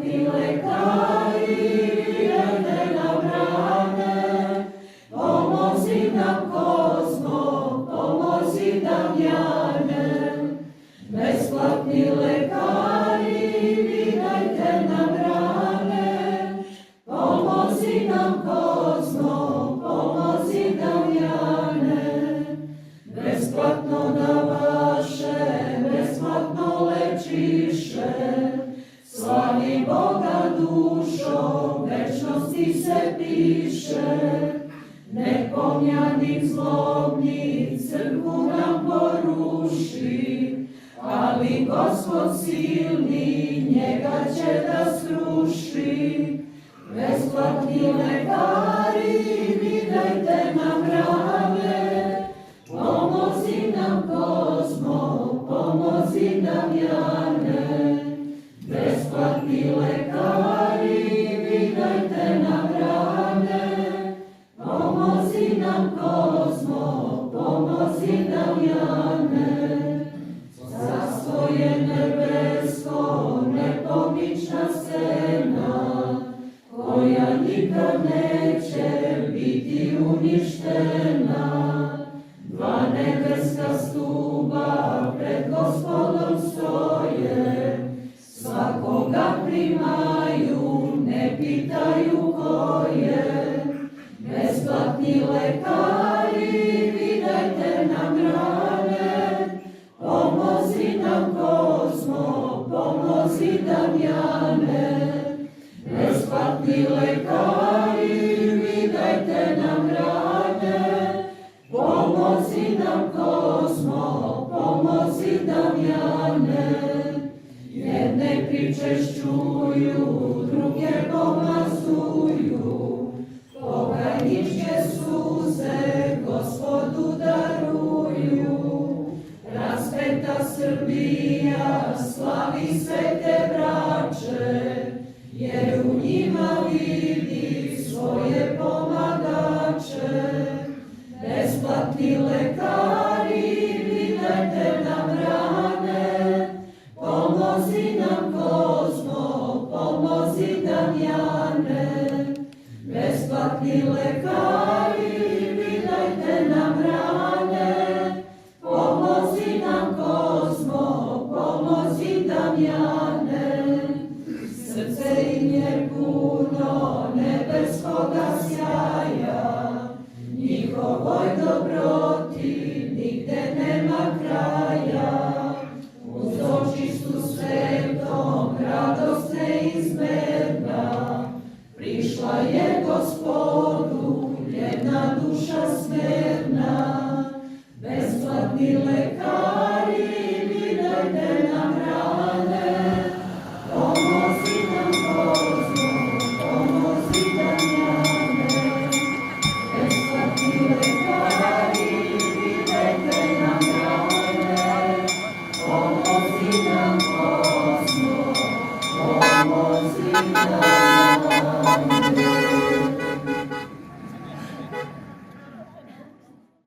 Besplatni lekari, idete nam rane, pomozi nam Kozmo, pomozi Damjane. Besplatni lekari, vidajte nam rane, pomozi nam Kozmo, pomozi Damjane. Besplatno da vaše, besplatno lečiše, slavi Boga dušo, večnosti se piše. Nek pomjanik zlobnik crkvu nam poruši, ali Gospod silni njega će da sruši. Besplatni lekari, vidajte nam rane, pomozi nam Kozmo, pomozi Damjane. Besplatni lekari, vidajte nam rane, pomozi nam Kozmo, pomozi Damjane. Za svoje nebesko nepomična scena, koja nikad neće biti uništena. Dva nebeska stuba pred Gospodom stoje, svakoga primaju, ne pitaju ko je. Besplatni lekari, vidajte nam rane, pomozi nam Kozmo, pomozi Damjane. Besplatni lekari, vidajte nam rane, pomozi nam Kozmo, pomozi Damjane. Jedne priče ščuju, druge pomazuju, pokajničke suze Gospodu daruju. Raspeta Srbija slavi svete braće, jer u njima vidi svoje pomagače. Besplatni lekari, vidajte nam rane, pomozi nam Kozmo, pomozi Damjane. Besplatni lekari, vidajte nam rane, pomozi nam Kozmo, pomozi Damjane. Srce im je puno nebeskoga sjaja, njihovoj dobroti nigde nema kraja. Uz očistu svetom radost neizmerna, prišla je Gospodu jedna duša smerna. Besplatni lekari, vidajte nam rane, pomozi nam Kozmo, pomozi Damjane. Besplatni lekari, vidajte nam rane, pomozi nam Kozmo, pomozi Damjane.